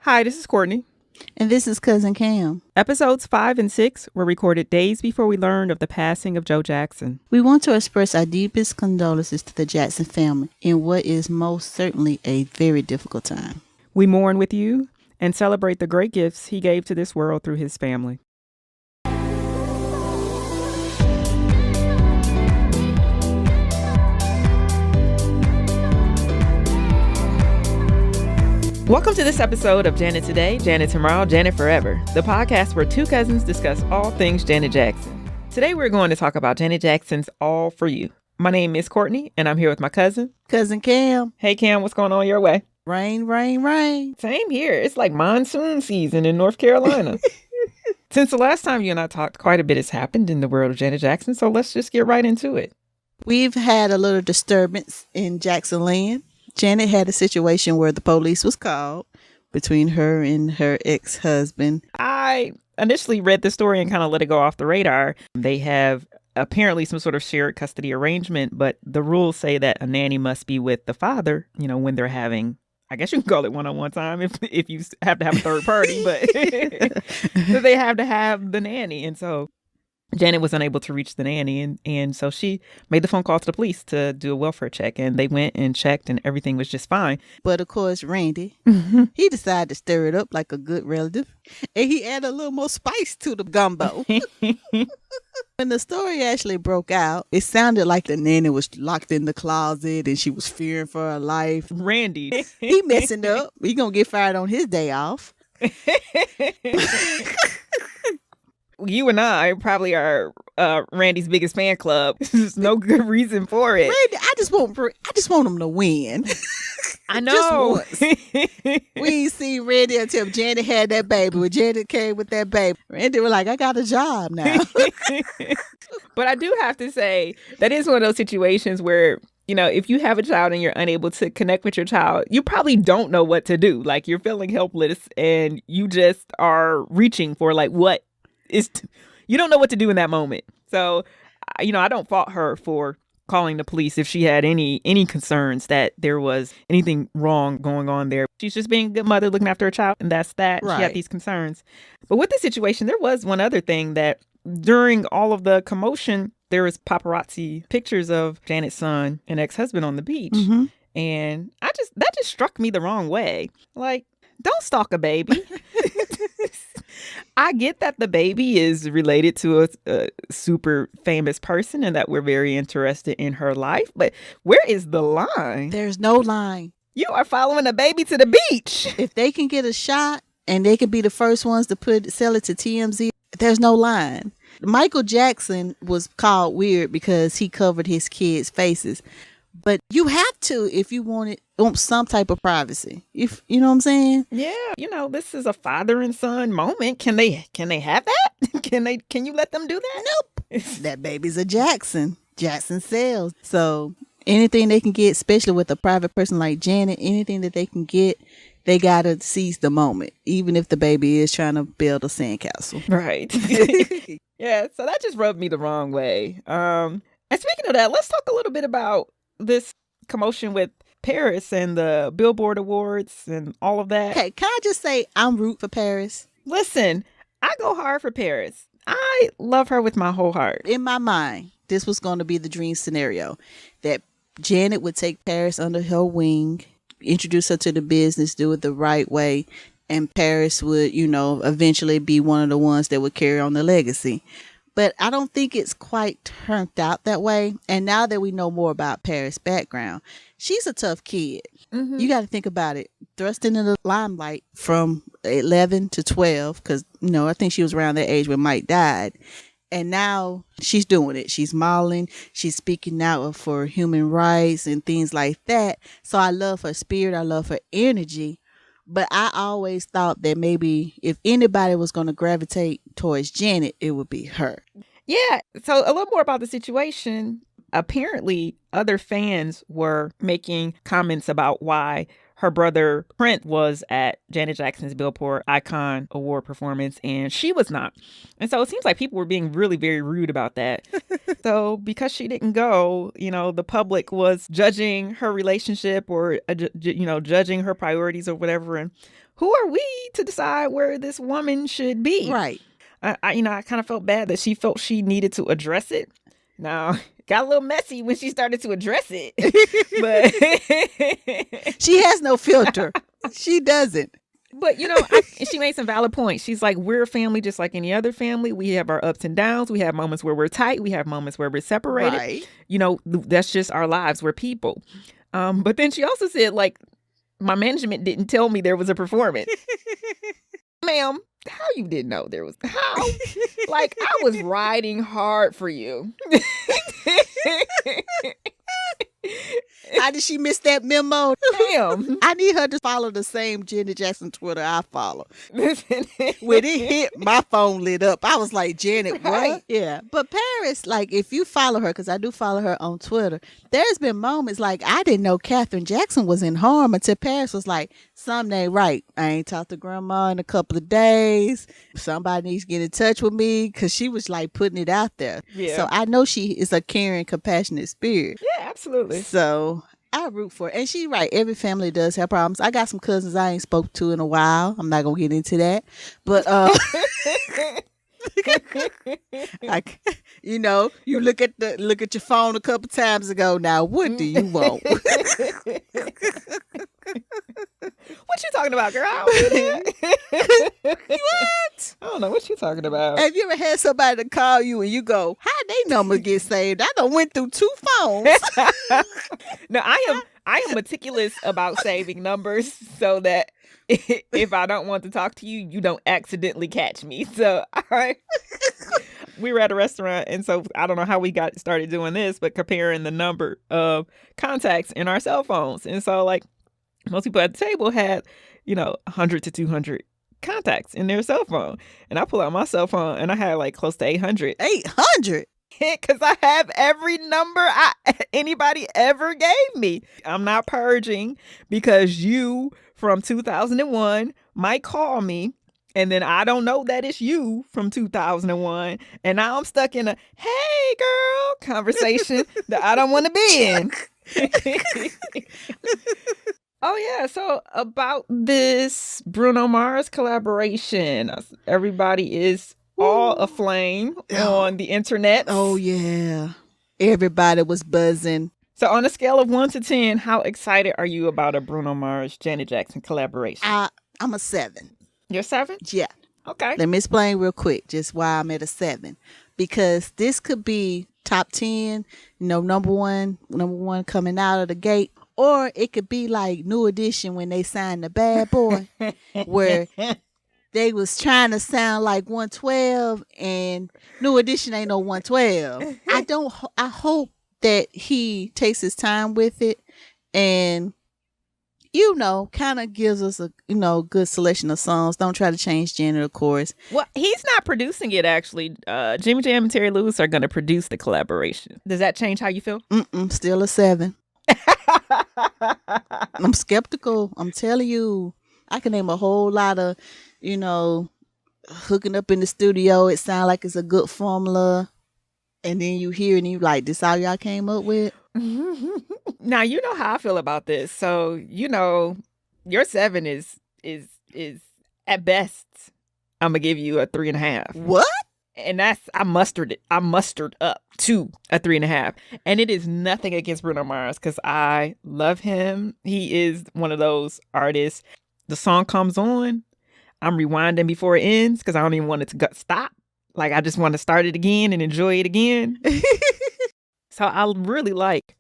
Hi, this is Courtney. And this is Cousin Kam. Episodes 5 and 6 were recorded days before we learned of the passing of Joe Jackson. We want to express our deepest condolences to the Jackson family in what is most certainly a very difficult time. We mourn with you and celebrate the great gifts he gave to this world through his family. Welcome to this episode of Janet Today, Janet Tomorrow, Janet Forever, the podcast where two cousins discuss all things Janet Jackson. Today we're going to talk about Janet Jackson's All For You. My name is Courtney, and I'm here with my cousin. Cousin Kam. Hey, Kam, what's going on your way? Rain, rain, rain. Same here. It's like monsoon season in North Carolina. Since the last time you and I talked, quite a bit has happened in the world of Janet Jackson, so let's just get right into it. We've had a little disturbance in Jackson Land. Janet had a situation where the police was called between her and her ex-husband. I initially read the story and kind of let it go off the radar. They have apparently some sort of shared custody arrangement, but the rules say that a nanny must be with the father, when they're having, I guess you can call it one-on-one time if you have to have a third party, but so they have to have the nanny. And so Janet was unable to reach the nanny, and so she made the phone call to the police to do a welfare check, and they went and checked, and everything was just fine. But of course, Randy, he decided to stir it up like a good relative, and he added a little more spice to the gumbo. When the story actually broke out, it sounded like the nanny was locked in the closet, and she was fearing for her life. Randy, he messing up. He gonna get fired on his day off. You and I probably are Randy's biggest fan club. There's no good reason for it. Randy, I just want him to win. I know. Just once. We ain't seen Randy until Janet had that baby. When Janet came with that baby, Randy was like, I got a job now. But I do have to say, that is one of those situations where, if you have a child and you're unable to connect with your child, you probably don't know what to do. Like, you're feeling helpless and you just are reaching for what you don't know what to do in that moment. So, I don't fault her for calling the police if she had any concerns that there was anything wrong going on there. She's just being a good mother looking after her child, and that's that. Right. She had these concerns. But with this situation, there was one other thing that during all of the commotion, there was paparazzi pictures of Janet's son and ex-husband on the beach. Mm-hmm. And that just struck me the wrong way. Like, don't stalk a baby. I get that the baby is related to a super famous person and that we're very interested in her life, but where is the line? There's no line. You are following a baby to the beach. If they can get a shot and they can be the first ones to sell it to TMZ, there's no line. Michael Jackson was called weird because he covered his kids' faces. But you have to if you want some type of privacy. If you know what I'm saying? Yeah. This is a father and son moment. Can they have that? Can you let them do that? Nope. That baby's a Jackson. Jackson sells. So anything they can get, especially with a private person like Janet, anything that they can get, they gotta seize the moment, even if the baby is trying to build a sandcastle. Right. Yeah. So that just rubbed me the wrong way. And speaking of that, let's talk a little bit about this commotion with Paris and the Billboard Awards and all of that. Okay, can I just say I'm root for Paris? Listen, I go hard for Paris. I love her with my whole heart. In my mind, this was going to be the dream scenario, that Janet would take Paris under her wing, introduce her to the business, do it the right way, and Paris would, eventually be one of the ones that would carry on the legacy. But I don't think it's quite turned out that way. And now that we know more about Paris' background, she's a tough kid. Mm-hmm. You got to think about it. Thrust into the limelight from 11 to 12, because, I think she was around that age when Mike died. And now she's doing it. She's modeling. She's speaking out for human rights and things like that. So I love her spirit. I love her energy. But I always thought that maybe if anybody was going to gravitate towards Janet, it would be her. Yeah. So a little more about the situation. Apparently, other fans were making comments about why her brother Trent was at Janet Jackson's Billboard Icon Award performance and she was not. And so it seems like people were being really very rude about that. So because she didn't go, the public was judging her relationship or, judging her priorities or whatever. And who are we to decide where this woman should be? Right. I kind of felt bad that she felt she needed to address it. Now, got a little messy when she started to address it, but she has no filter. She doesn't. But, she made some valid points. She's like, we're a family just like any other family. We have our ups and downs. We have moments where we're tight. We have moments where we're separated. Right. That's just our lives. We're people. But then she also said, like, my management didn't tell me there was a performance. Ma'am, how you didn't know there was? How? Like, I was riding hard for you. How did she miss that memo? Damn. I need her to follow the same Janet Jackson Twitter I follow. When it hit, my phone lit up. I was like, Janet, what? Right. Yeah. But Paris, like, if you follow her, because I do follow her on Twitter, there's been moments like, I didn't know Katherine Jackson was in harm until Paris was like, something ain't right. I ain't talked to grandma in a couple of days. Somebody needs to get in touch with me, because she was like putting it out there. Yeah. So I know she is a caring, compassionate spirit. Yeah, absolutely. So I root for her. And she's right. Every family does have problems. I got some cousins I ain't spoke to in a while. I'm not going to get into that. But, you look at your phone a couple times ago. Now, what do you want? What you talking about, girl? I don't do that. What? I don't know what you talking about. Have you ever had somebody to call you and you go, how they number get saved? I done went through 2 phones. No, I am meticulous about saving numbers so that if I don't want to talk to you, you don't accidentally catch me. So, all right. We were at a restaurant, and so I don't know how we got started doing this, but comparing the number of contacts in our cell phones. And so, like, most people at the table had, 100 to 200 contacts in their cell phone. And I pull out my cell phone, and I had, like, close to 800. 800? Because I have every number anybody ever gave me. I'm not purging because you from 2001 might call me, and then I don't know that it's you from 2001, and now I'm stuck in a hey girl conversation that I don't want to be in. Oh yeah, so about this Bruno Mars collaboration, everybody is all aflame on the internet. Oh yeah, everybody was buzzing. So on a scale of 1 to 10, how excited are you about a Bruno Mars Janet Jackson collaboration? I'm a 7. You're 7? Yeah. Okay. Let me explain real quick just why I'm at a 7. Because this could be top 10, number one coming out of the gate. Or it could be like New Edition when they signed the Bad Boy, where they was trying to sound like 112 and New Edition ain't no 112. I hope that he takes his time with it and kind of gives us a good selection of songs. Don't try to change Janet, of course. Well, he's not producing it, actually. Jimmy Jam and Terry Lewis are going to produce the collaboration. Does that change how you feel? Still a 7. I'm skeptical. I'm telling you. I can name a whole lot of, hooking up in the studio. It sounds like it's a good formula. And then you hear and you like, this all y'all came up with? Now, you know how I feel about this. So, your 7 is at best, I'm going to give you a 3.5. What? And I mustered up to a 3.5. And it is nothing against Bruno Mars because I love him. He is one of those artists. The song comes on, I'm rewinding before it ends because I don't even want it to stop. Like, I just want to start it again and enjoy it again. So I really like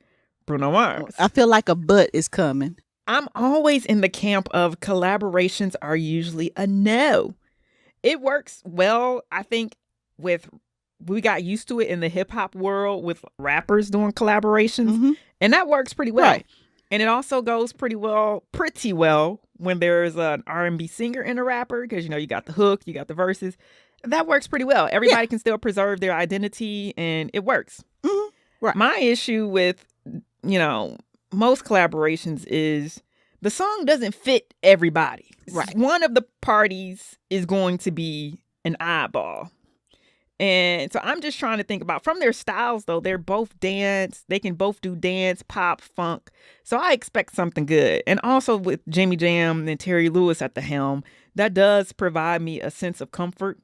Bruno Mars. I feel like a butt is coming. I'm always in the camp of collaborations are usually a no. It works well, I think, we got used to it in the hip hop world with rappers doing collaborations, and that works pretty well. Right. And it also goes pretty well when there's an R&B singer and a rapper because, you got the hook, you got the verses. That works pretty well. Everybody can still preserve their identity and it works. Mm-hmm. Right. My issue with, most collaborations is the song doesn't fit everybody. Right. One of the parties is going to be an eyeball. And so I'm just trying to think about from their styles, though. They're both dance. They can both do dance, pop, funk. So I expect something good. And also with Jimmy Jam and Terry Lewis at the helm, that does provide me a sense of comfort.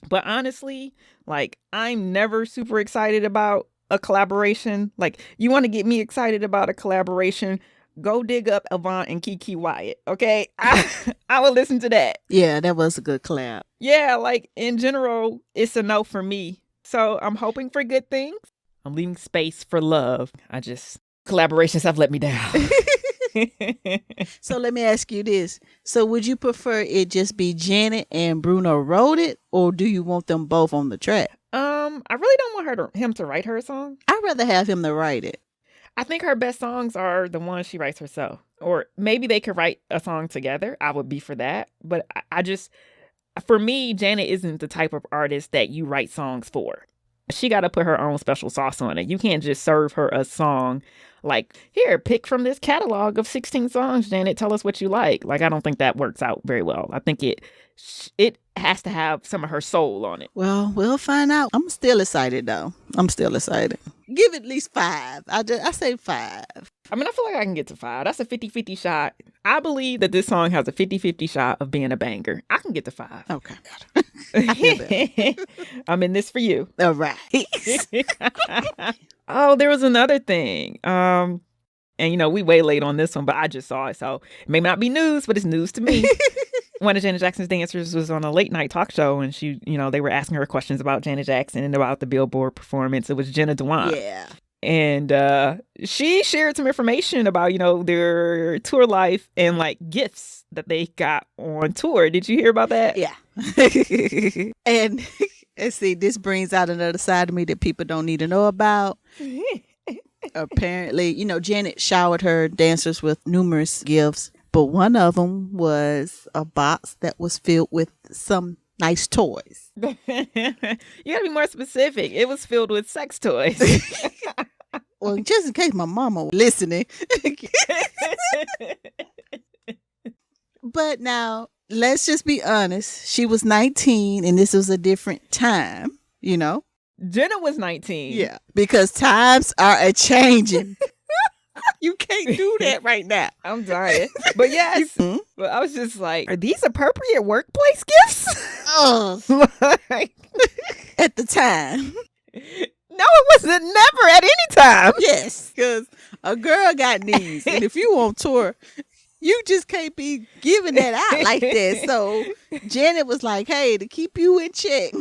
But honestly, like, I'm never super excited about a collaboration. Like, you want to get me excited about a collaboration, go dig up Avant and Kiki Wyatt, okay? I will listen to that. Yeah, that was a good collab. Yeah, like, in general, it's a no for me. So I'm hoping for good things. I'm leaving space for love. Collaborations have let me down. So let me ask you this. So would you prefer it just be Janet and Bruno wrote it, or do you want them both on the track? I really don't want him to write her a song. I'd rather have him to write it. I think her best songs are the ones she writes herself. Or maybe they could write a song together. I would be for that. But for me, Janet isn't the type of artist that you write songs for. She got to put her own special sauce on it. You can't just serve her a song like, here, pick from this catalog of 16 songs, Janet, tell us what you like. Like, I don't think that works out very well. I think it has to have some of her soul on it. Well, we'll find out. I'm still excited, though. I'm still excited. Give it at least 5. I say 5. I mean, I feel like I can get to 5. That's a 50-50 shot. I believe that this song has a 50-50 shot of being a banger. I can get to 5. Okay. I feel better. I'm in this for you. All right. Oh, there was another thing. And, we way late on this one, but I just saw it. So it may not be news, but it's news to me. One of Janet Jackson's dancers was on a late night talk show, and she, they were asking her questions about Janet Jackson and about the Billboard performance. It was Jenna Dewan. Yeah. And she shared some information about, their tour life and like gifts that they got on tour. Did you hear about that? Yeah. And let's see, this brings out another side of me that people don't need to know about. Apparently, Janet showered her dancers with numerous gifts, but one of them was a box that was filled with some nice toys. You gotta be more specific. It was filled with sex toys. Well, just in case my mama was listening. But now, let's just be honest. She was 19 and this was a different time, Jenna was 19. Yeah, because times are a-changing. You can't do that right now. I'm dying. But yes, but I was just like, are these appropriate workplace gifts? At the time. No, it wasn't never at any time. Yes, because a girl got needs. And if you on tour, you just can't be giving that out like that. So Janet was like, hey, to keep you in check.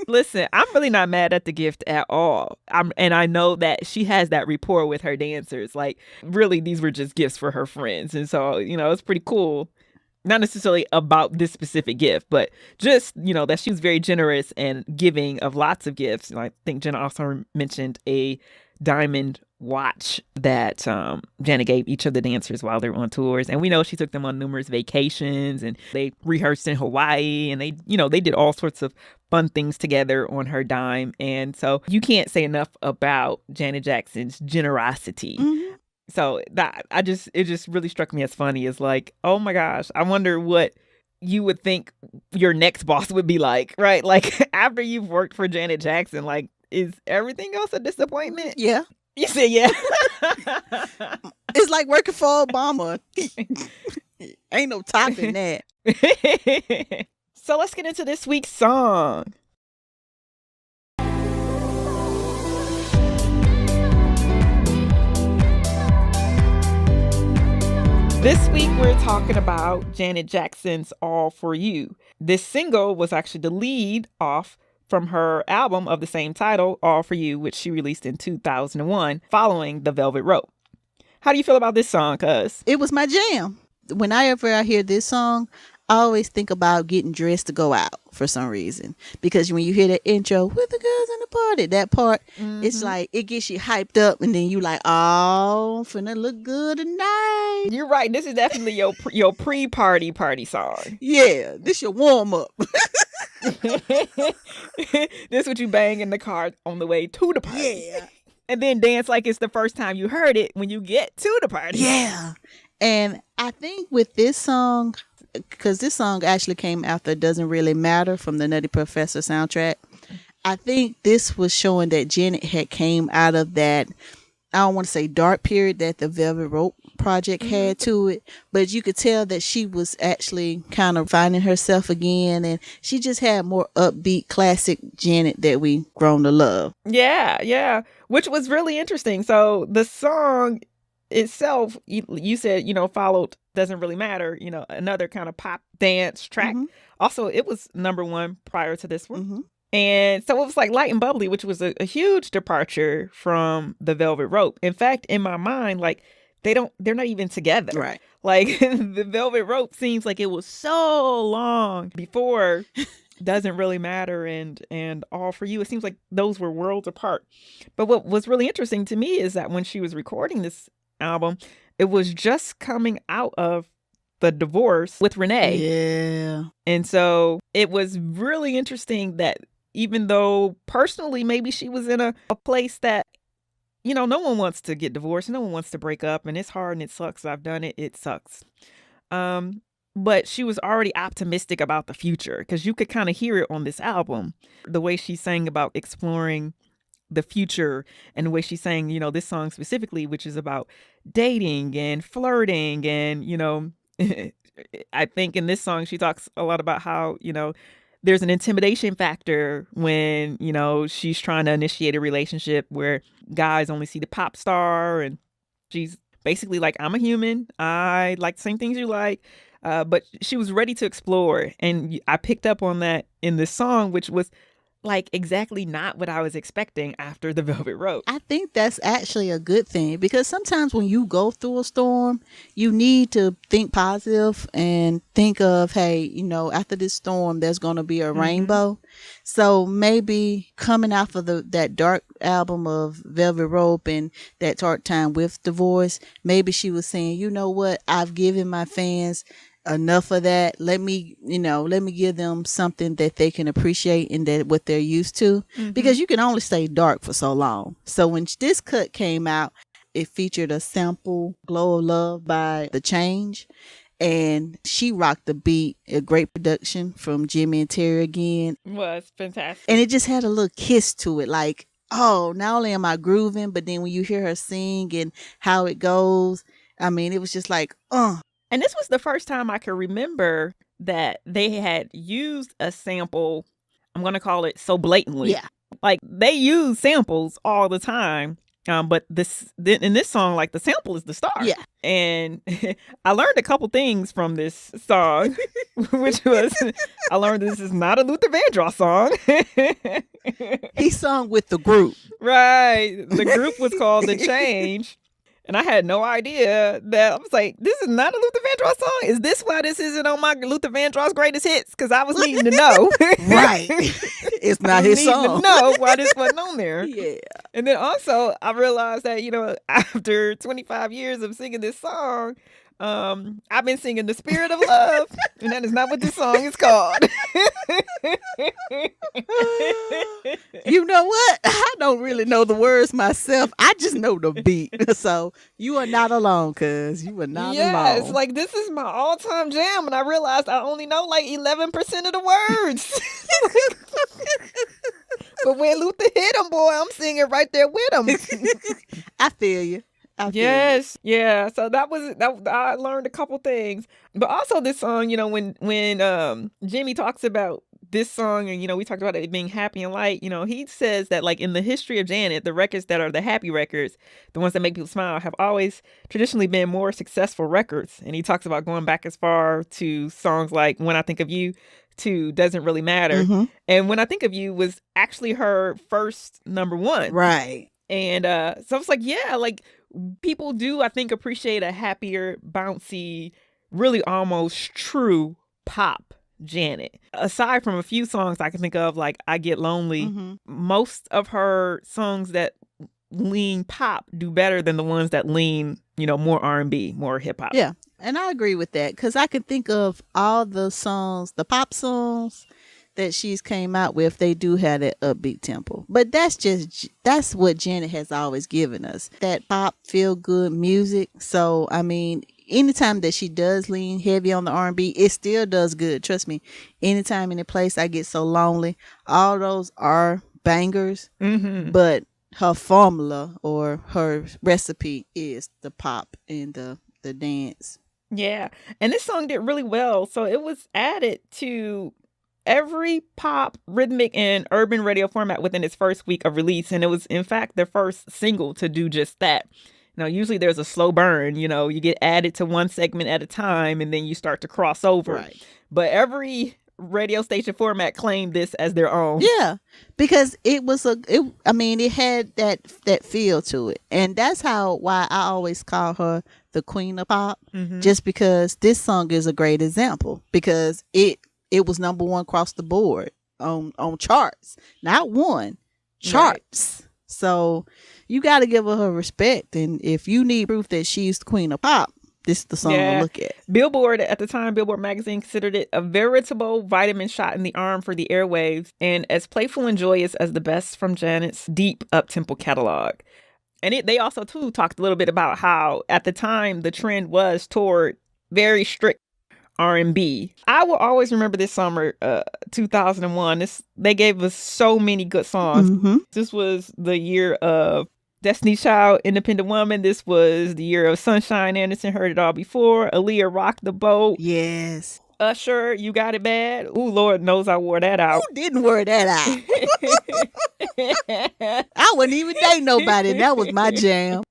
Listen, I'm really not mad at the gift at all. And I know that she has that rapport with her dancers. Like, really, these were just gifts for her friends. And so, it's pretty cool. Not necessarily about this specific gift, but just, that she was very generous and giving of lots of gifts. I think Jenna also mentioned a diamond watch that Janet gave each of the dancers while they were on tours. And we know she took them on numerous vacations and they rehearsed in Hawaii and they did all sorts of fun things together on her dime. And so you can't say enough about Janet Jackson's generosity. Mm-hmm. So it just really struck me as funny. It's like, oh my gosh, I wonder what you would think your next boss would be like, right? Like after you've worked for Janet Jackson, like, is everything else a disappointment? Yeah. You say yeah. It's like working for Obama. Ain't no topping that. So let's get into this week's song. This week, we're talking about Janet Jackson's All For You. This single was actually the lead off from her album of the same title, All For You, which she released in 2001, following The Velvet Rope. How do you feel about this song, cuz? It was my jam. Whenever I hear this song, I always think about getting dressed to go out for some reason. Because when you hear the intro, with the girls in the party, that part, it's like, it gets you hyped up and then you like, oh, finna look good tonight. You're right. This is definitely your pre-party song. Yeah, this your warm-up. This what you bang in the car on the way to the party. Yeah. And then dance like it's the first time you heard it when you get to the party. Yeah. And I think with this song, because this song actually came after Doesn't Really Matter from the Nutty Professor soundtrack. I think this was showing that Janet had came out of that, I don't want to say dark period that the Velvet Rope project had to it, but you could tell that she was actually kind of finding herself again, and she just had more upbeat classic Janet that we grown to love. Yeah, yeah, which was really interesting. So the song itself, you said, followed Doesn't Really Matter, another kind of pop dance track. Also, it was number one prior to this one. And so it was like light and bubbly, which was a huge departure from the Velvet Rope. In fact, in my mind, like they're not even together. Right. Like the Velvet Rope seems like it was so long before Doesn't Really Matter and All For You. It seems like those were worlds apart. But what was really interesting to me is that when she was recording this album, it was just coming out of the divorce with Renee. Yeah. And so it was really interesting that even though personally maybe she was in a place that, no one wants to get divorced, no one wants to break up, and it's hard and it sucks. I've done it. It sucks. But she was already optimistic about the future because you could kind of hear it on this album. The way she sang about exploring the future and the way she sang, this song specifically, which is about dating and flirting. And, I think in this song, she talks a lot about how, there's an intimidation factor when, she's trying to initiate a relationship where guys only see the pop star. And she's basically like, I'm a human. I like the same things you like. But she was ready to explore. And I picked up on that in this song, which was like exactly not what I was expecting after the Velvet Rope. I think that's actually a good thing because sometimes when you go through a storm, you need to think positive and think of, hey, after this storm, there's going to be a rainbow. So maybe coming off of that dark album of Velvet Rope and that dark time with divorce, maybe she was saying, you know what, I've given my fans enough of that. Let me give them something that they can appreciate and that what they're used to, because you can only stay dark for so long. So when this cut came out, it featured a sample, Glow of Love by The Change, and she rocked the beat. A great production from Jimmy and Terry again. It was fantastic. And it just had a little kiss to it, like, oh, not only am I grooving, but then when you hear her sing and how it goes, I mean, it was just like, And this was the first time I could remember that they had used a sample, I'm going to call it so blatantly. Yeah. Like they use samples all the time. But in this song, like the sample is the star. Yeah. And I learned a couple things from this song, which was I learned this is not a Luther Vandross song. He sung with the group. Right. The group was called The Change. And I had no idea that I was like, this is not a Luther Vandross song. Is this why this isn't on my Luther Vandross greatest hits? Because I was needing to know. Right. It's not his song. To know why this wasn't on there. Yeah. And then also I realized that, after 25 years of singing this song, I've been singing The Spirit of Love, and that is not what this song is called. You know what? I don't really know the words myself. I just know the beat. So you are not alone, cuz. You are not alone. Yes, like this is my all-time jam, and I realized I only know like 11% of the words. But when Luther hit him, boy, I'm singing right there with him. I feel you. Yes, yeah. So that I learned a couple things, but also this song, when Jimmy talks about this song, and we talked about it being happy and light. He says that like in the history of Janet, the records that are the happy records, the ones that make people smile, have always traditionally been more successful records. And he talks about going back as far to songs like When I Think of You to Doesn't Really Matter, and When I Think of You was actually her first number one, right? And so it's like, yeah, like. People do, I think, appreciate a happier, bouncy, really almost true pop Janet. Aside from a few songs I can think of, like I Get Lonely, most of her songs that lean pop do better than the ones that lean, more R&B, more hip hop. Yeah, and I agree with that because I can think of all the songs, the pop songs that she's came out with. They do have that upbeat tempo, but that's what Janet has always given us, that pop feel good music. So I mean, anytime that she does lean heavy on the R&B, it still does good. Trust me. Anytime, any place, I Get So Lonely, all those are bangers, Mm-hmm. but her formula or her recipe is the pop and the dance. Yeah. And this song did really well. So it was added to every pop, rhythmic, and urban radio format within its first week of release. And it was, in fact, their first single to do just that. Now, usually there's a slow burn, you get added to one segment at a time and then you start to cross over. Right. But every radio station format claimed this as their own. Yeah, because it had that feel to it. And that's why I always call her the queen of pop, just because this song is a great example, because it was number one across the board on charts, not one, charts. Right. So you got to give her respect. And if you need proof that she's the queen of pop, this is the song to look at. Billboard, at the time, Billboard magazine considered it a veritable vitamin shot in the arm for the airwaves and as playful and joyous as the best from Janet's deep up-tempo catalog. And they also, too, talked a little bit about how, at the time, the trend was toward very strict R&B. I will always remember this summer, 2001. They gave us so many good songs. Mm-hmm. This was the year of Destiny's Child, Independent Woman. This was the year of Sunshine Anderson, Heard It All Before. Aaliyah, Rock the Boat. Yes. Usher, You Got It Bad. Ooh, Lord knows I wore that out. Who didn't wear that out? I wouldn't even date nobody. That was my jam.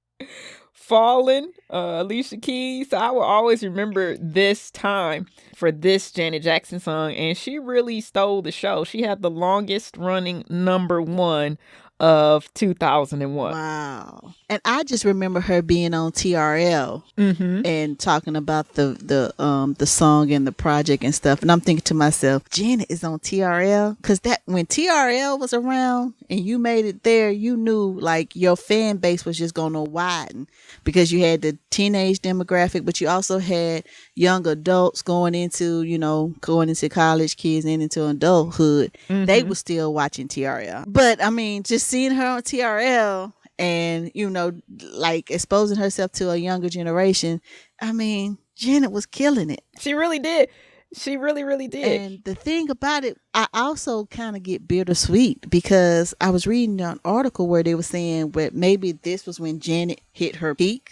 Fallen, Alicia Keys. So I will always remember this time for this Janet Jackson song. And she really stole the show. She had the longest running number one of 2001. Wow. And I just remember her being on TRL and talking about the song and the project and stuff. And I'm thinking to myself, Janet is on TRL, because that when TRL was around and you made it there, you knew like your fan base was just going to widen, because you had the teenage demographic, but you also had young adults going into college, kids and into adulthood. They were still watching TRL. But I mean, just seeing her on TRL and, like exposing herself to a younger generation, I mean, Janet was killing it. She really did. She really, really did. And the thing about it, I also kind of get bittersweet, because I was reading an article where they were saying that maybe this was when Janet hit her peak.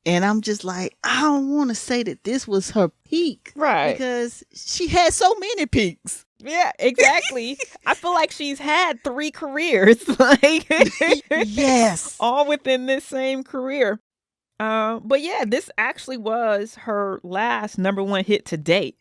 And I'm just like, I don't want to say that this was her peak. Right. Because she had so many peaks. Yeah, exactly. I feel like she's had 3 careers. Yes. All within this same career. But yeah, this actually was her last number one hit to date.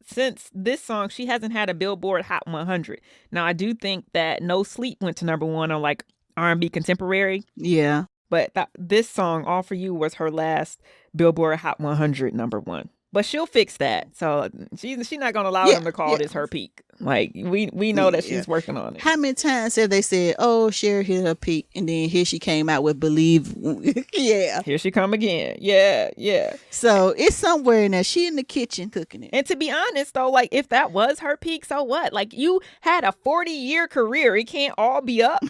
Since this song, she hasn't had a Billboard Hot 100. Now, I do think that No Sleep went to number one on like R&B Contemporary. Yeah. But this song, All For You, was her last Billboard Hot 100 number one. But she'll fix that. So she's not going to allow them to call this her peak. Like, we know that she's working on it. How many times have they said, oh, Cher hit her peak, and then here she came out with Believe. Yeah. Here she come again. Yeah. So it's somewhere in there. She in the kitchen cooking it. And to be honest, though, like, if that was her peak, so what? Like, you had a 40-year career. It can't all be up.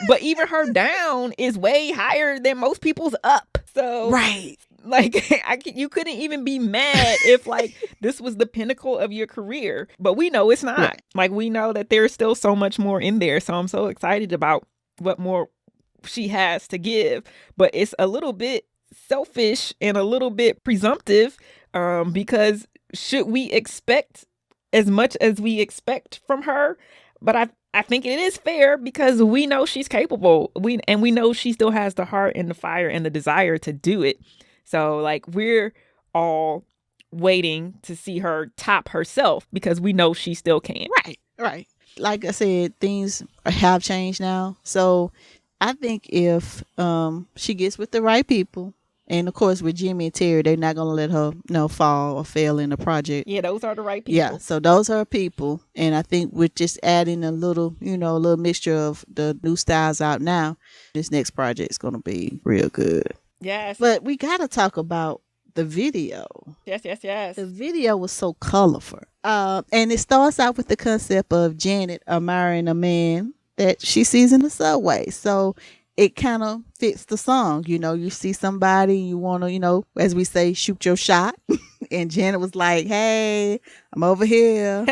But even her down is way higher than most people's up. So, right. Like, you couldn't even be mad if, like, this was the pinnacle of your career. But we know it's not. Right. Like, we know that there's still so much more in there. So I'm so excited about what more she has to give. But it's a little bit selfish and a little bit presumptive, because should we expect as much as we expect from her? But I think it is fair, because we know she's capable. We know she still has the heart and the fire and the desire to do it. So, like, we're all waiting to see her top herself, because we know she still can. Right. Like I said, things have changed now. So I think if she gets with the right people, and of course with Jimmy and Terry, they're not going to let her fall or fail in the project. Yeah, those are the right people. Yeah, so those are people. And I think we're just adding a little mixture of the new styles out now. This next project is going to be real good. Yes. But we got to talk about the video. Yes. The video was so colorful. And it starts out with the concept of Janet admiring a man that she sees in the subway. So it kind of fits the song. You see somebody, you want to, as we say, shoot your shot. And Janet was like, hey, I'm over here.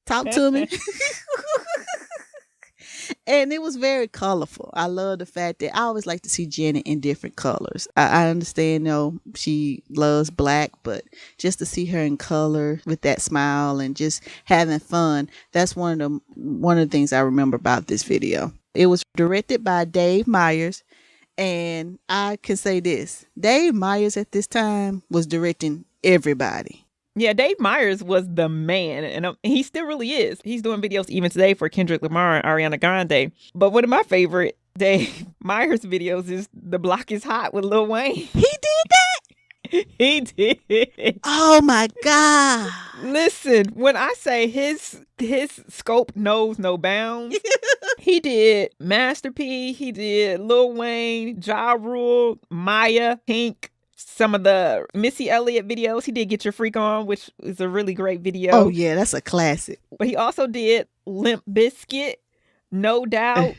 Talk to me. And it was very colorful. I love the fact that I always like to see Janet in different colors. I understand, she loves black, but just to see her in color with that smile and just having fun, that's one of the things I remember about this video. It was directed by Dave Meyers, and I can say this: Dave Meyers at this time was directing everybody. Yeah, Dave Meyers was the man, and he still really is. He's doing videos even today for Kendrick Lamar and Ariana Grande. But one of my favorite Dave Meyers videos is "The Block Is Hot" with Lil Wayne. He did that? He did. Oh my God. Listen, when I say his scope knows no bounds, he did Master P, he did Lil Wayne, Ja Rule, Maya, Pink, some of the Missy Elliott videos. He did Get Your Freak On, which is a really great video. Oh yeah, that's a classic. But he also did Limp Bizkit, No Doubt,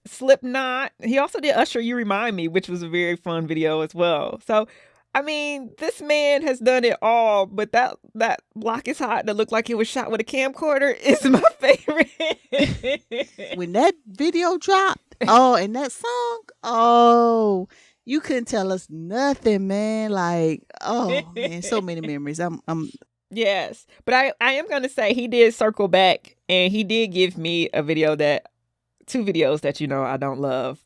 Slipknot. He also did Usher, You Remind Me, which was a very fun video as well. So, I mean, this man has done it all, but that Block Is Hot that looked like it was shot with a camcorder is my favorite. When that video dropped, and that song, you couldn't tell us nothing, man. Like, man, so many memories. Yes, but I am gonna say he did circle back, and he did give me two videos that I don't love.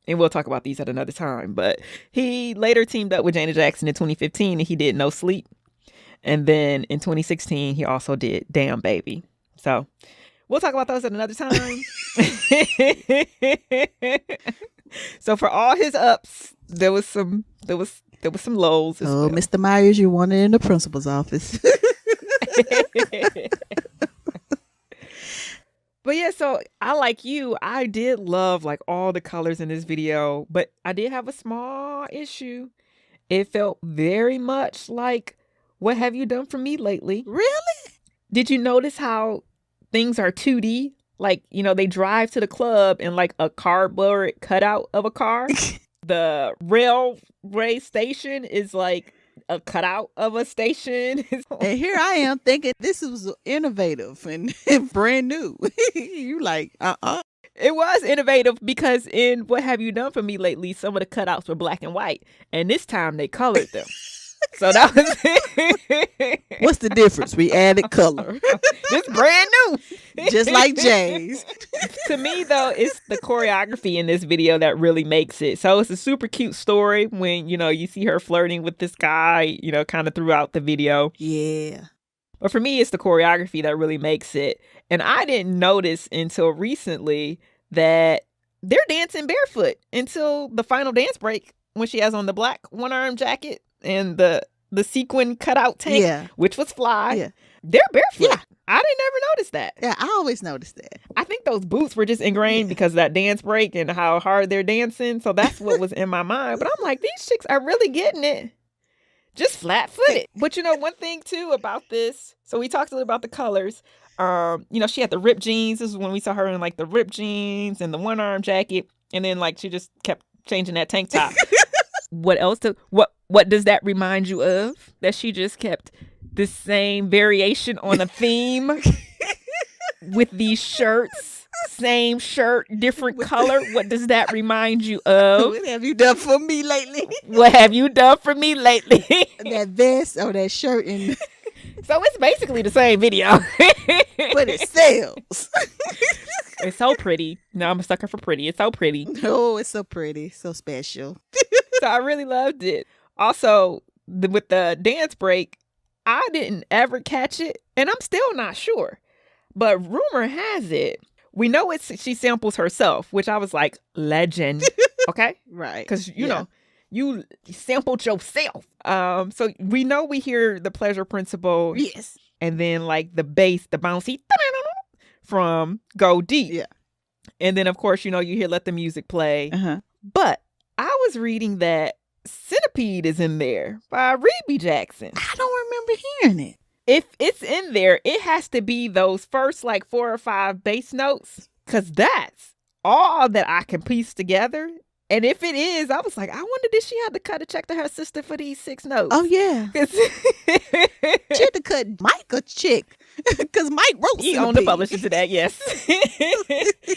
And we'll talk about these at another time. But he later teamed up with Janet Jackson in 2015, and he did No Sleep. And then in 2016, he also did Damn Baby. So we'll talk about those at another time. So for all his ups, there was some lows as well. Mr. Myers, you wanted in the principal's office. But yeah, so I did love like all the colors in this video, but I did have a small issue. It felt very much like What Have You Done For Me Lately? Really? Did you notice how things are 2D? Like, they drive to the club in like a cardboard cutout of a car. The railway station is like a cutout of a station. And here I am thinking this was innovative and brand new. You like, It was innovative because in What Have You Done For Me Lately, some of the cutouts were black and white. And this time they colored them. So that was it. What's the difference? We added color. It's brand new. Just like Jay's. To me, though, it's the choreography in this video that really makes it. So it's a super cute story when, you see her flirting with this guy, kind of throughout the video. Yeah. But for me, it's the choreography that really makes it. And I didn't notice until recently that they're dancing barefoot until the final dance break when she has on the black one-arm jacket and the sequin cutout tank, which was fly. Yeah. They're barefoot. Yeah. I didn't ever notice that. Yeah, I always noticed that. I think those boots were just ingrained because of that dance break and how hard they're dancing. So that's what was in my mind. But I'm like, these chicks are really getting it. Just flat-footed. But one thing too about this, so we talked a little about the colors. She had the ripped jeans. This is when we saw her in like the ripped jeans and the one-arm jacket. And then like she just kept changing that tank top. What else? What does that remind you of? That she just kept the same variation on a theme with these shirts, same shirt, different color. What does that remind you of? What have you done for me lately? What have you done for me lately? That vest or that shirt. And so it's basically the same video. But it sells. It's so pretty. No, I'm a sucker for pretty. It's so pretty. Oh, it's so pretty. So special. So I really loved it. Also, with the dance break, I didn't ever catch it, and I'm still not sure. But rumor has it, we know she samples herself, which I was like, legend. Okay? Right. Because, you sampled yourself. So we know we hear the Pleasure Principle. Yes. And then like the bass, the bouncy from Go Deep. Yeah. And then, of course, you hear Let the Music Play. Uh-huh. But I was reading that Centipede is in there by Reby Jackson. I don't remember hearing it. If it's in there, it has to be those first like 4 or 5 bass notes, because that's all that I can piece together. And if it is, I was like, I wonder, did she have to cut a check to her sister for these 6 notes? Oh, yeah. She had to cut Mike a check because Mike wrote He owned the publishing to that, yes.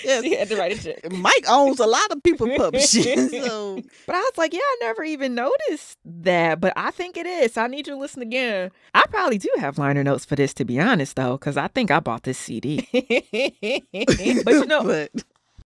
She had to write a check. Mike owns a lot of people publishing. So, But I was like, yeah, I never even noticed that. But I think it is. So I need you to listen again. I probably do have liner notes for this, to be honest, though, because I think I bought this CD. But you know, but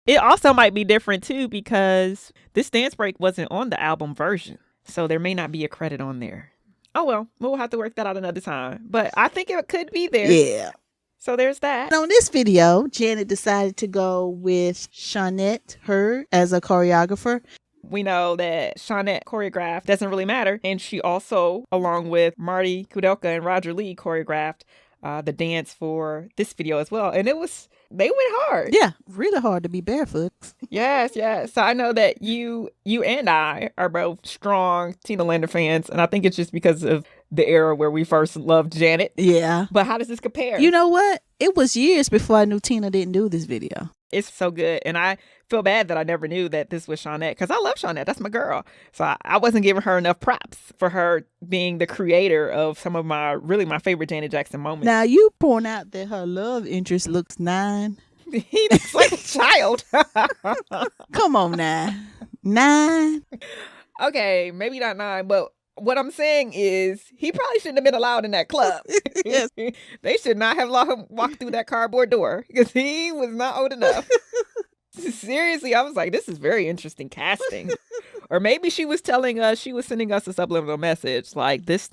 it also might be different too, because this dance break wasn't on the album version. So there may not be a credit on there. Oh, well, we'll have to work that out another time. But I think it could be there. yeah. So there's that. And on this video, Janet decided to go with Shawnette Hurd as a choreographer. We know that Shawnette choreographed Doesn't Really Matter. And she also, along with Marty Kudelka and Roger Lee, choreographed the dance for this video as well. And they went hard. Yeah, really hard to be barefoot. Yes. So I know that you and I are both strong Tina Lander fans. And I think it's just because of the era where we first loved Janet. Yeah. But how does this compare? You know what? It was years before I knew Tina didn't do this video. It's so good. And I feel bad that I never knew that this was Shawnette, because I love Shawnette. That's my girl. So I wasn't giving her enough props for her being the creator of some of my favorite Janet Jackson moments. Now, you point out that her love interest looks 9. He looks like a child. Come on now. 9? Okay, maybe not 9, but what I'm saying is he probably shouldn't have been allowed in that club. Yes. They should not have let him walk through that cardboard door, because he was not old enough. Seriously, I was like, this is very interesting casting. Or maybe she was sending us a subliminal message like, this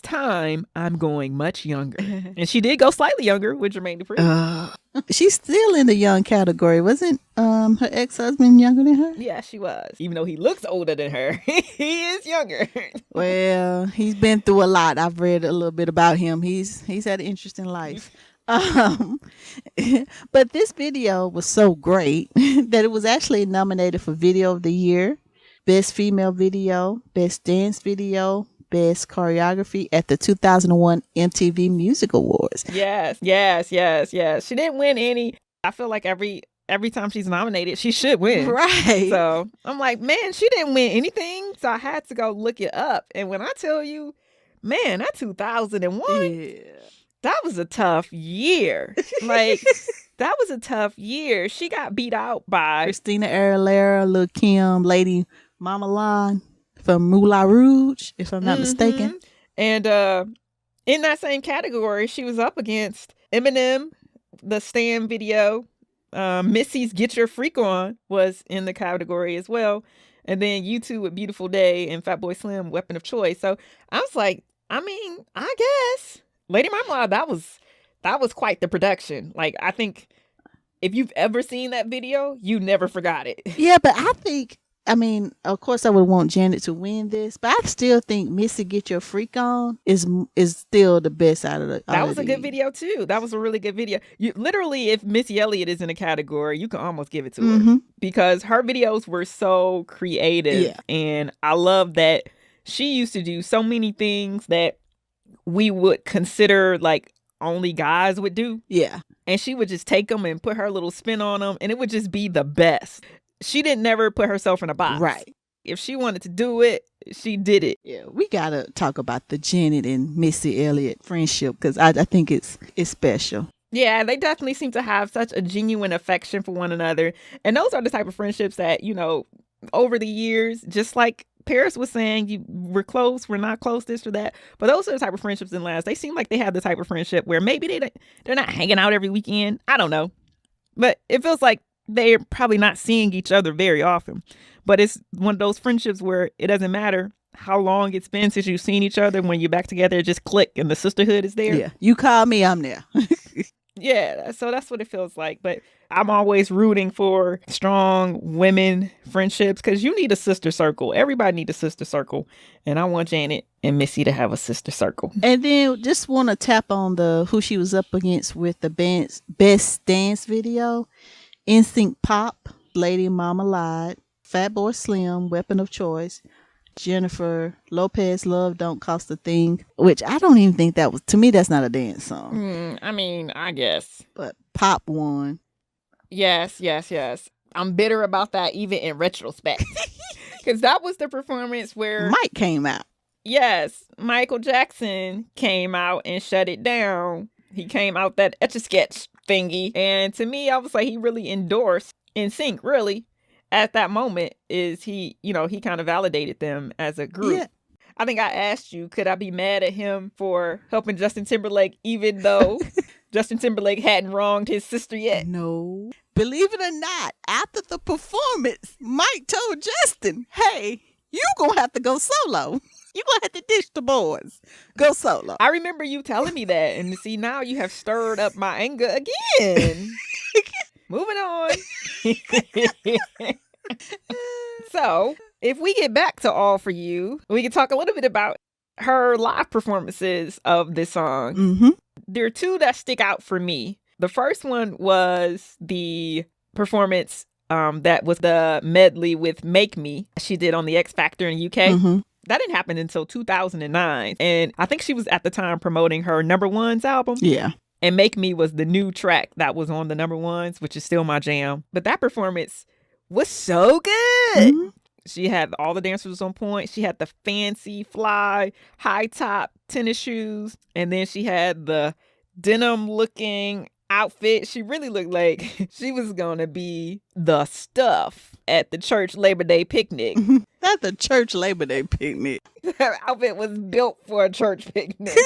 time I'm going much younger. And she did go slightly younger with Jermaine Dupri. She's still in the young category. Wasn't her ex-husband younger than her? Yeah, she was. Even though he looks older than her, he is younger. Well, he's been through a lot. I've read a little bit about him. He's had an interesting life. But this video was so great that it was actually nominated for Video of the Year, Best Female Video, Best Dance Video, Best Choreography at the 2001 MTV Music Awards. Yes. She didn't win any. I feel like every time she's nominated, she should win. Right. So I'm like, man, she didn't win anything. So I had to go look it up. And when I tell you, man, that 2001, Yeah. that was a tough year. Like, that was a tough year. She got beat out by Christina Aguilera, Lil' Kim, Lady Mama Lon from Moulin Rouge, if I'm not mistaken. And in that same category, she was up against Eminem, the Stan video. Missy's Get Your Freak On was in the category as well. And then U2 with Beautiful Day and Fatboy Slim, Weapon of Choice. So I was like, I mean, I guess Lady Marmalade, that was quite the production. Like, I think if you've ever seen that video, you never forgot it. Yeah, but I mean, of course I would want Janet to win this, but I still think Missy Get Your Freak On is still the best out of the That was a good video too. That was a really good video. You literally, if Missy Elliott is in a category, you can almost give it to her, because her videos were so creative. Yeah. And I love that she used to do so many things that we would consider like only guys would do. Yeah. And she would just take them and put her little spin on them, and it would just be the best. She didn't never put herself in a box. Right. If she wanted to do it, she did it. Yeah, we gotta talk about the Janet and Missy Elliott friendship, because I think it's special. Yeah, they definitely seem to have such a genuine affection for one another. And those are the type of friendships that, you know, over the years, just like Paris was saying, we're close, we're not close, this or that. But those are the type of friendships that last. They seem like they have the type of friendship where maybe they're not hanging out every weekend. I don't know. But it feels like they're probably not seeing each other very often. But it's one of those friendships where it doesn't matter how long it's been since you've seen each other. When you're back together, it just click and the sisterhood is there. Yeah. You call me, I'm there. Yeah, so that's what it feels like. But I'm always rooting for strong women friendships, because you need a sister circle. Everybody needs a sister circle. And I want Janet and Missy to have a sister circle. And then just want to tap on who she was up against with the best dance video. NSYNC Pop, Lady Marmalade, Fatboy Slim, Weapon of Choice, Jennifer Lopez, Love Don't Cost a Thing, which I don't even think to me, that's not a dance song. I mean, I guess. But Pop won. Yes. I'm bitter about that even in retrospect. Because that was the performance where Mike came out. Yes, Michael Jackson came out and shut it down. He came out that Etch-a-Sketch thingy. And to me, I was like, he really endorsed NSYNC, really. At that moment, is he kind of validated them as a group. Yeah. I think I asked you, could I be mad at him for helping Justin Timberlake, even though Justin Timberlake hadn't wronged his sister yet? No. Believe it or not, after the performance, Mike told Justin, hey, you gonna have to go solo. You gonna have to ditch the boys. Go solo. I remember you telling me that. And see, now you have stirred up my anger again. Moving on. So, if we get back to All For You, we can talk a little bit about her live performances of this song. Mm-hmm. There are two that stick out for me. The first one was the performance that was the medley with Make Me she did on the X Factor in the UK. Mm-hmm. That didn't happen until 2009. And I think she was at the time promoting her Number Ones album. Yeah. And Make Me was the new track that was on the Number Ones, which is still my jam. But that performance was so good. Mm-hmm. She had all the dancers on point. She had the fancy fly, high top tennis shoes. And then she had the denim looking outfit. She really looked like she was going to be the stuff at the church Labor Day picnic. Not the church Labor Day picnic. Her outfit was built for a church picnic.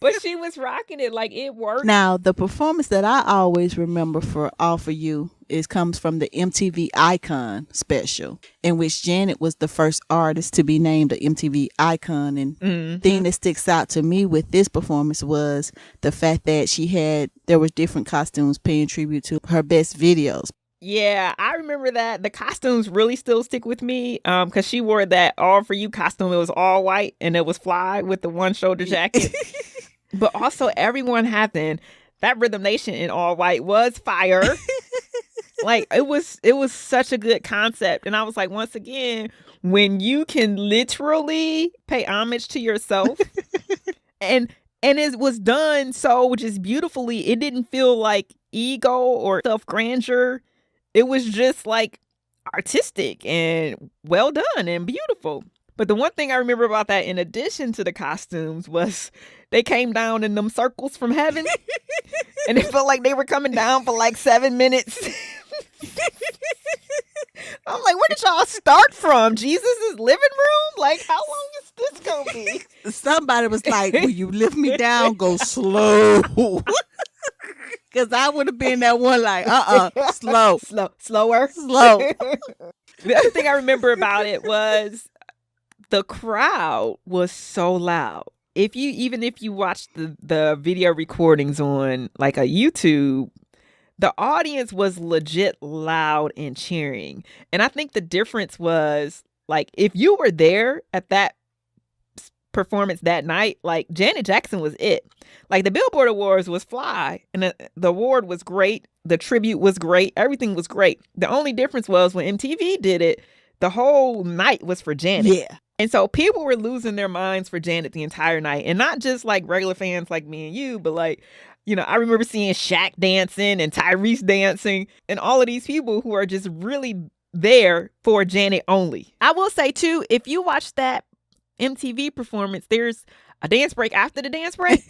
But she was rocking it like it worked. Now, the performance that I always remember for All For You comes from the MTV Icon special, in which Janet was the first artist to be named an MTV Icon. And the thing that sticks out to me with this performance was the fact that there was different costumes paying tribute to her best videos. Yeah, I remember that. The costumes really still stick with me because she wore that All For You costume. It was all white and it was fly with the one shoulder jacket. But also everyone having that Rhythm Nation in all white was fire. Like it was such a good concept. And I was like, once again, when you can literally pay homage to yourself and it was done so just beautifully, it didn't feel like ego or self-grandeur. It was just like artistic and well done and beautiful. But the one thing I remember about that, in addition to the costumes, was they came down in them circles from heaven. And it felt like they were coming down for like 7 minutes. I'm like, where did y'all start from? Jesus' living room? Like, how long is this going to be? Somebody was like, will you lift me down? Go slow. Because I would have been that one like, slower. The other thing I remember about it was the crowd was so loud. Even if you watch the video recordings on like a YouTube, the audience was legit loud and cheering. And I think the difference was, like, if you were there at that performance that night, like, Janet Jackson was it. Like, the Billboard Awards was fly, and the award was great, the tribute was great, everything was great. The only difference was when MTV did it, the whole night was for Janet. Yeah. And so people were losing their minds for Janet the entire night. And not just like regular fans like me and you, but like, I remember seeing Shaq dancing and Tyrese dancing and all of these people who are just really there for Janet only. I will say too, if you watch that MTV performance, there's a dance break after the dance break.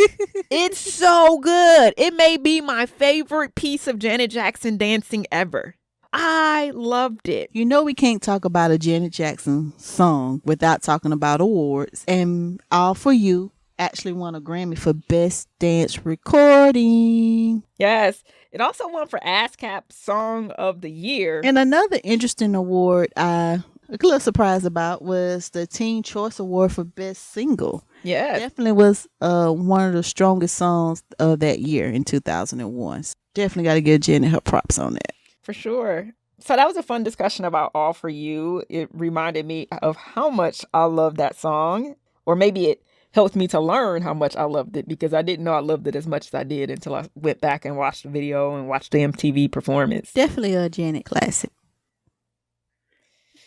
It's so good. It may be my favorite piece of Janet Jackson dancing ever. I loved it. You know, we can't talk about a Janet Jackson song without talking about awards. And All For You actually won a Grammy for Best Dance Recording. Yes. It also won for ASCAP Song of the Year. And another interesting award a little surprised about was the Teen Choice Award for Best Single. Yeah. Definitely was one of the strongest songs of that year in 2001. So definitely got to give Janet her props on that. For sure. So that was a fun discussion about All For You. It reminded me of how much I love that song. Or maybe it helped me to learn how much I loved it, because I didn't know I loved it as much as I did until I went back and watched the video and watched the MTV performance. Definitely a Janet classic.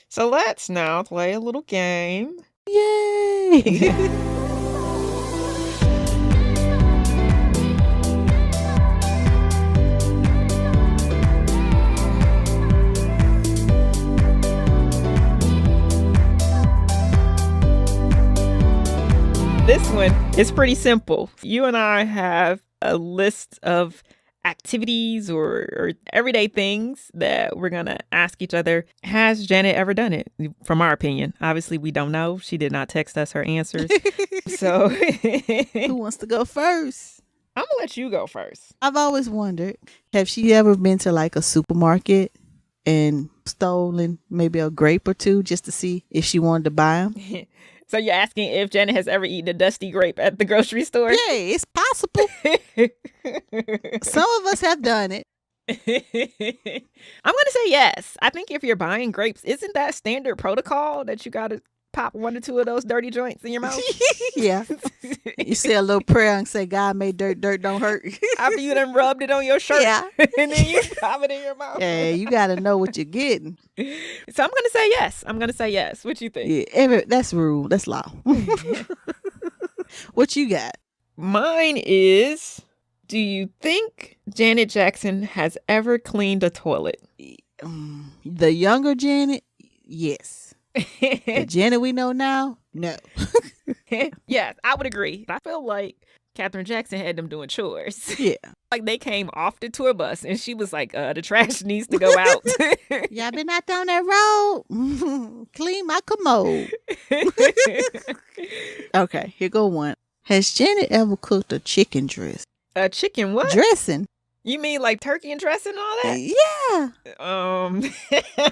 So let's now play a little game. Yay! This one is pretty simple. You and I have a list of activities or everyday things that we're going to ask each other. Has Janet ever done it? From our opinion. Obviously, we don't know. She did not text us her answers. So who wants to go first? I'm going to let you go first. I've always wondered, have she ever been to like a supermarket and stolen maybe a grape or two just to see if she wanted to buy them? So you're asking if Janet has ever eaten a dusty grape at the grocery store? Yeah, it's possible. Some of us have done it. I'm going to say yes. I think if you're buying grapes, isn't that standard protocol that you got to pop one or two of those dirty joints in your mouth? Yeah. You say a little prayer and say, God made dirt, dirt don't hurt. After you done rubbed it on your shirt. Yeah. And then you pop it in your mouth. Yeah, you got to know what you're getting. So I'm going to say yes. What you think? Yeah, that's rule. That's law. What you got? Mine is, do you think Janet Jackson has ever cleaned a toilet? The younger Janet, yes. The Janet we know now, no. Yes, I would agree. I feel like Catherine Jackson had them doing chores. Yeah. Like they came off the tour bus and she was like, the trash needs to go out. Y'all been out down that road. Clean my commode. Okay, here go one. Has Janet ever cooked a chicken dress? A chicken what? Dressing. You mean like turkey and dressing and all that?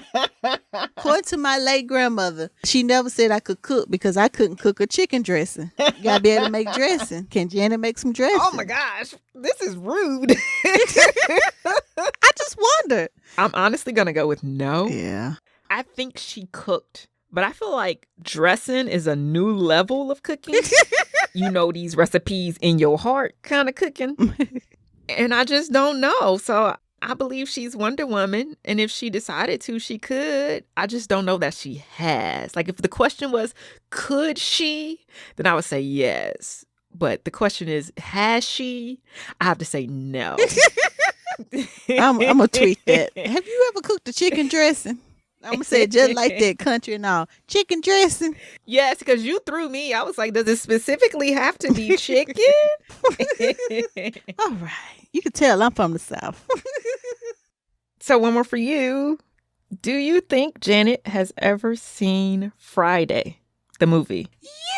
Yeah. According to my late grandmother, she never said I could cook because I couldn't cook a chicken dressing. You gotta be able to make dressing. Can Janet make some dressing? Oh my gosh, this is rude. I just wondered. I'm honestly gonna go with no. Yeah. I think she cooked, but I feel like dressing is a new level of cooking. You know these recipes in your heart kind of cooking. And I just don't know. So I believe she's Wonder Woman. And if she decided to, she could. I just don't know that she has. Like if the question was, could she? Then I would say yes. But the question is, has she? I have to say no. I'm going to tweet that. Have you ever cooked a chicken dressing? I'm going to say it just like that, country and all. Chicken dressing? Yes, because you threw me. I was like, does it specifically have to be chicken? All right. You can tell I'm from the South. So one more for you. Do you think Janet has ever seen Friday, the movie?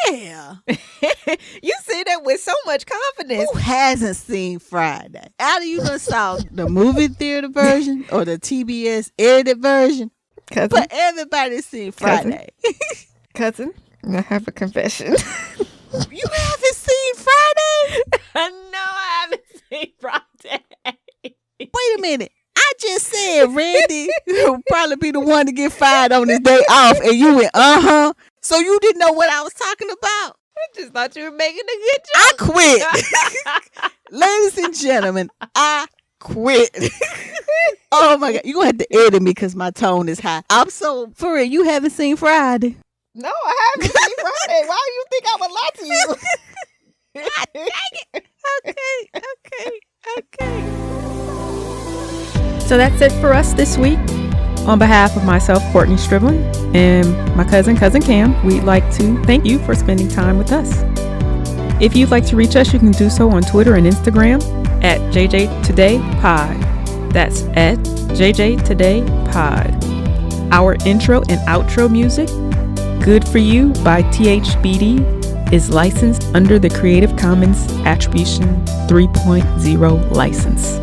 Yeah. You say that with so much confidence. Who hasn't seen Friday? Either you done saw the movie theater version or the TBS edited version. Cousin. But everybody's seen Friday. Cousin, I have a confession. You haven't seen Friday? No, I haven't seen Friday. Wait a minute. I just said Randy will probably be the one to get fired on his day off, and you went, So you didn't know what I was talking about? I just thought you were making a good joke. I quit. Ladies and gentlemen, I quit. Oh my God. You're going to have to edit me because my tone is high. I'm so, for real, you haven't seen Friday? No, I haven't seen Friday. Why do you think I would lie to you? God dang it. Okay. So that's it for us this week. On behalf of myself, Courtney Striblin, and my cousin Kam, we'd like to thank you for spending time with us. If you'd like to reach us, you can do so on Twitter and Instagram at JJTodayPod. That's at JJTodayPod. Our intro and outro music, Good For You by THBD, is licensed under the Creative Commons Attribution 3.0 license.